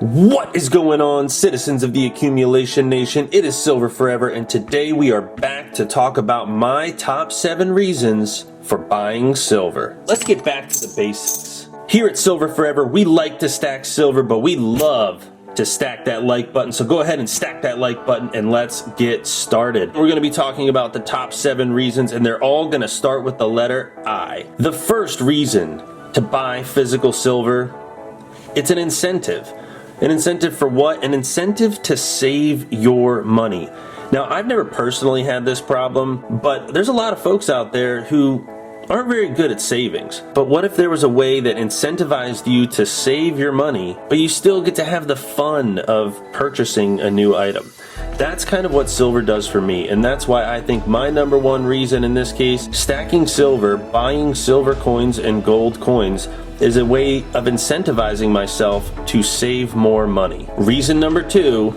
What is going on, citizens of the Accumulation Nation? It is Silver Forever, and today we are back to talk about my top 7 reasons for buying silver. Let's get back to the basics. Here at Silver Forever, we like to stack silver, but we love to stack that like button. So go ahead and stack that like button and let's get started. We're going to be talking about the top 7 reasons, and they're all going to start with the letter I. The first reason to buy physical silver, it's an incentive. An incentive for what? An incentive to save your money. Now, I've never personally had this problem, but there's a lot of folks out there who aren't very good at savings. But what if there was a way that incentivized you to save your money, but you still get to have the fun of purchasing a new item? That's kind of what silver does for me, and that's why I think my number one reason in this case, stacking silver, buying silver coins and gold coins, is a way of incentivizing myself to save more money. Reason number 2,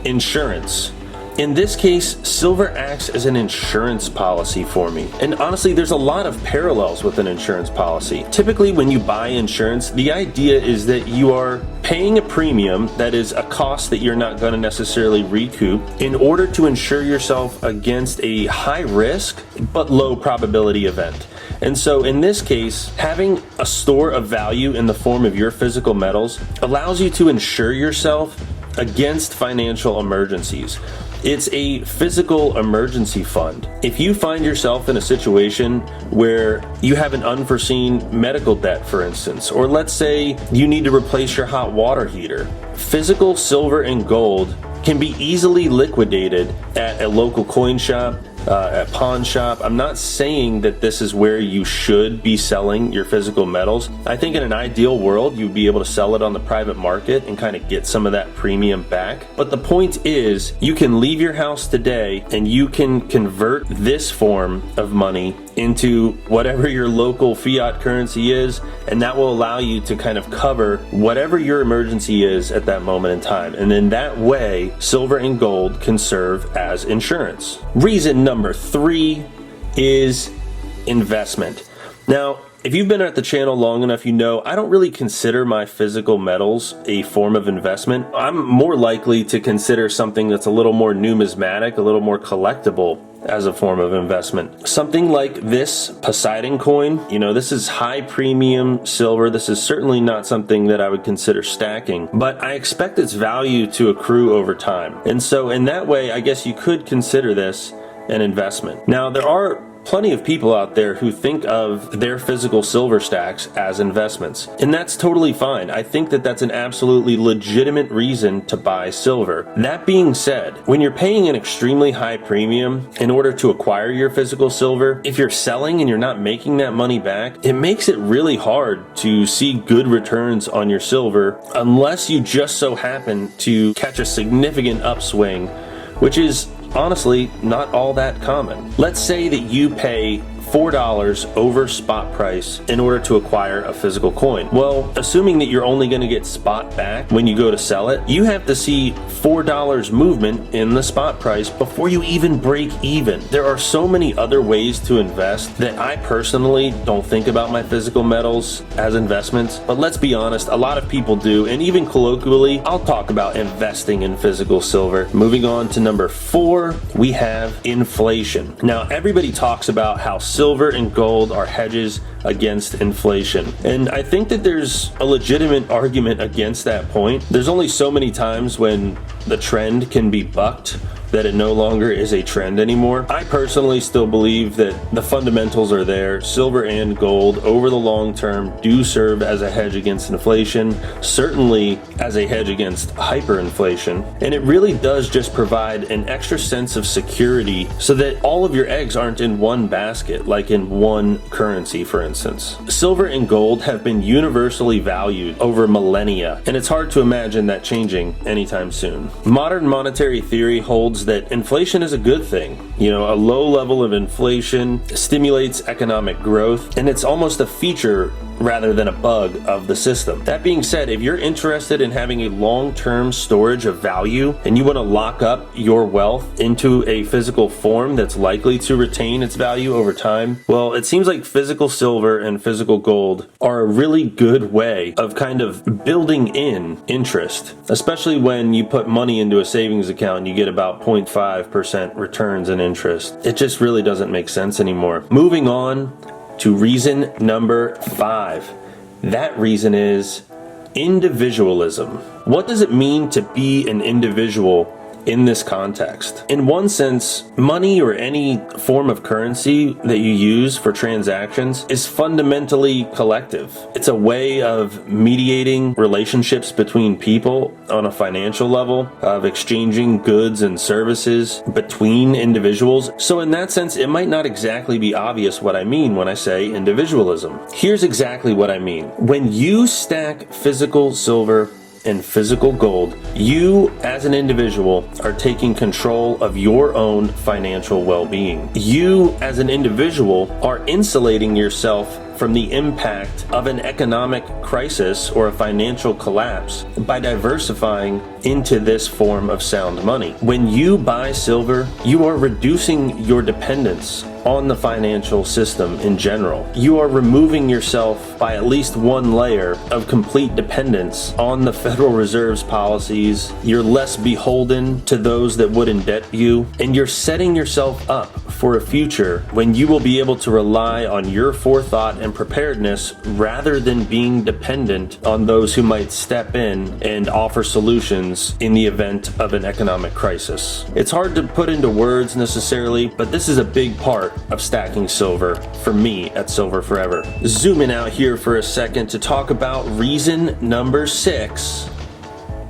insurance. In this case, silver acts as an insurance policy for me. And honestly, there's a lot of parallels with an insurance policy. Typically, when you buy insurance, the idea is that you are paying a premium, that is a cost that you're not going to necessarily recoup, in order to insure yourself against a high risk but low probability event. And so in this case, having a store of value in the form of your physical metals allows you to insure yourself against financial emergencies. It's a physical emergency fund. If you find yourself in a situation where you have an unforeseen medical debt, for instance, or let's say you need to replace your hot water heater, physical silver and gold can be easily liquidated at a local coin shop, a pawn shop. I'm not saying that this is where you should be selling your physical metals. I think in an ideal world, you'd be able to sell it on the private market and kind of get some of that premium back. But the point is, you can leave your house today and you can convert this form of money into whatever your local fiat currency is, and that will allow you to kind of cover whatever your emergency is at that moment in time. And in that way, silver and gold can serve as insurance. Reason number 3 is investment. Now, if you've been at the channel long enough, you know I don't really consider my physical metals a form of investment. I'm more likely to consider something that's a little more numismatic, a little more collectible as a form of investment. Something like this Poseidon coin, this is high premium silver. This is certainly not something that I would consider stacking, but I expect its value to accrue over time. And so in that way, I guess you could consider this an investment. Now, there are plenty of people out there who think of their physical silver stacks as investments, and that's totally fine. I think that that's an absolutely legitimate reason to buy silver. That being said, when you're paying an extremely high premium in order to acquire your physical silver, if you're selling and you're not making that money back, it makes it really hard to see good returns on your silver unless you just so happen to catch a significant upswing, which is honestly not all that common. Let's say that you pay $4 over spot price in order to acquire a physical coin. Well, assuming that you're only going to get spot back when you go to sell it, you have to see $4 movement in the spot price before you even break even. There are so many other ways to invest that I personally don't think about my physical metals as investments, but let's be honest, a lot of people do, and even colloquially, I'll talk about investing in physical silver. Moving on to number 4, we have inflation. Now, everybody talks about how silver and gold are hedges against inflation. And I think that there's a legitimate argument against that point. There's only so many times when the trend can be bucked that it no longer is a trend anymore. I personally still believe that the fundamentals are there. Silver and gold over the long term do serve as a hedge against inflation, certainly as a hedge against hyperinflation. And it really does just provide an extra sense of security so that all of your eggs aren't in one basket, like in one currency, for instance. Silver and gold have been universally valued over millennia, and it's hard to imagine that changing anytime soon. Modern monetary theory holds that inflation is a good thing. A low level of inflation stimulates economic growth, and it's almost a feature rather than a bug of the system. That being said, if you're interested in having a long-term storage of value and you want to lock up your wealth into a physical form that's likely to retain its value over time, well, it seems like physical silver and physical gold are a really good way of kind of building in interest, especially when you put money into a savings account and you get about 0.5% returns in interest. It just really doesn't make sense anymore. Moving on to reason number 5. That reason is individualism. What does it mean to be an individual in this context? In one sense, money or any form of currency that you use for transactions is fundamentally collective. It's a way of mediating relationships between people on a financial level, of exchanging goods and services between individuals. So in that sense, it might not exactly be obvious what I mean when I say individualism. Here's exactly what I mean. When you stack physical silver and physical gold, you as an individual are taking control of your own financial well-being. You as an individual are insulating yourself from the impact of an economic crisis or a financial collapse by diversifying into this form of sound money. When you buy silver, you are reducing your dependence on the financial system in general. You are removing yourself by at least one layer of complete dependence on the Federal Reserve's policies. You're less beholden to those that would indebt you, and you're setting yourself up for a future when you will be able to rely on your forethought and preparedness rather than being dependent on those who might step in and offer solutions in the event of an economic crisis. It's hard to put into words necessarily, but this is a big part of stacking silver for me at Silver Forever. Zooming out here for a second to talk about reason number 6,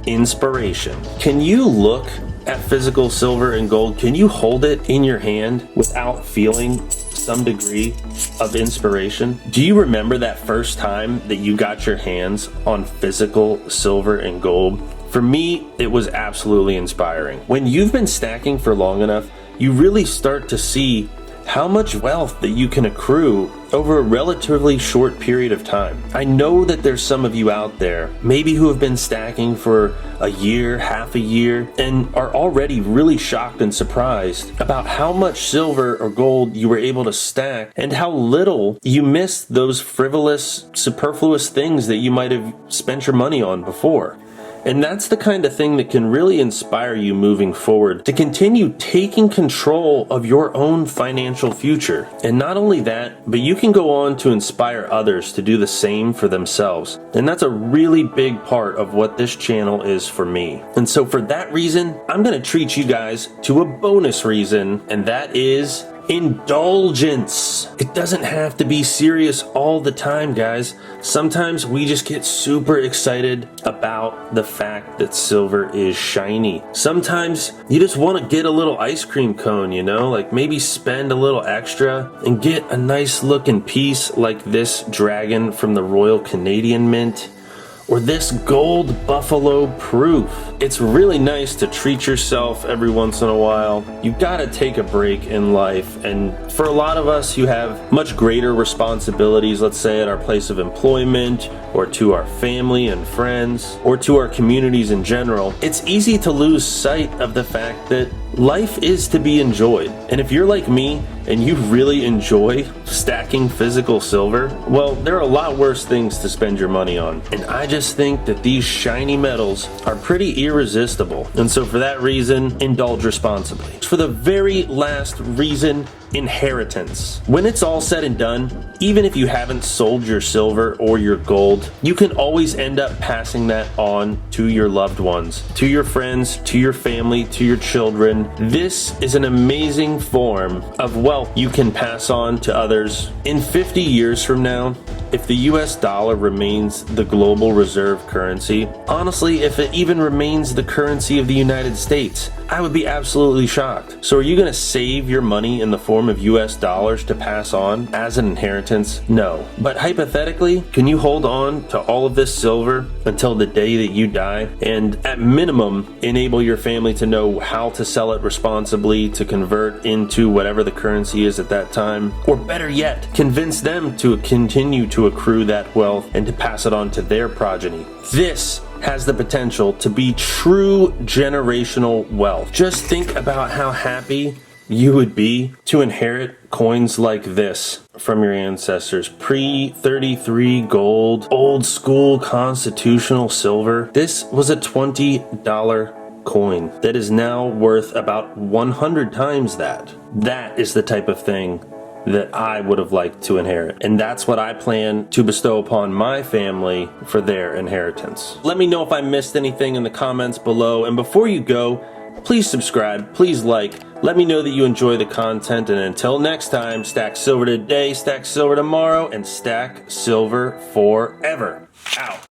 inspiration. Can you look at physical silver and gold? Can you hold it in your hand without feeling some degree of inspiration? Do you remember that first time that you got your hands on physical silver and gold? For me, it was absolutely inspiring. When you've been stacking for long enough, you really start to see how much wealth that you can accrue over a relatively short period of time. I know that there's some of you out there, maybe who have been stacking for a year, half a year, and are already really shocked and surprised about how much silver or gold you were able to stack and how little you missed those frivolous, superfluous things that you might have spent your money on before. And that's the kind of thing that can really inspire you moving forward to continue taking control of your own financial future. And not only that, but you can go on to inspire others to do the same for themselves. And that's a really big part of what this channel is for me. And so for that reason, I'm going to treat you guys to a bonus reason, and that is indulgence. It doesn't have to be serious all the time, guys. Sometimes we just get super excited about the fact that silver is shiny. Sometimes you just want to get a little ice cream cone, you know, like maybe spend a little extra and get a nice looking piece like this dragon from the Royal Canadian Mint, or this gold buffalo proof. It's really nice to treat yourself every once in a while. You've got to take a break in life, and for a lot of us who have much greater responsibilities, let's say at our place of employment, or to our family and friends, or to our communities in general, it's easy to lose sight of the fact that life is to be enjoyed. And if you're like me and you really enjoy stacking physical silver, well, there are a lot worse things to spend your money on. And I just think that these shiny metals are pretty irresistible. And so for that reason, indulge responsibly. For the very last reason, inheritance. When it's all said and done, even if you haven't sold your silver or your gold, you can always end up passing that on to your loved ones, to your friends, to your family, to your children. This is an amazing form of wealth you can pass on to others. In 50 years from now, if the US dollar remains the global reserve currency, honestly, if it even remains the currency of the United States, I would be absolutely shocked. So are you going to save your money in the form form of US dollars to pass on as an inheritance? No. But hypothetically, can you hold on to all of this silver until the day that you die, and at minimum enable your family to know how to sell it responsibly to convert into whatever the currency is at that time? Or better yet, convince them to continue to accrue that wealth and to pass it on to their progeny. This has the potential to be true generational wealth. Just think about how happy you would be to inherit coins like this from your ancestors. Pre-33 gold, old school constitutional silver. This was a $20 coin that is now worth about 100 times that. That is the type of thing that I would have liked to inherit. And that's what I plan to bestow upon my family for their inheritance. Let me know if I missed anything in the comments below. And before you go, please subscribe, please like, let me know that you enjoy the content. And until next time, stack silver today, stack silver tomorrow, and stack silver forever. Out.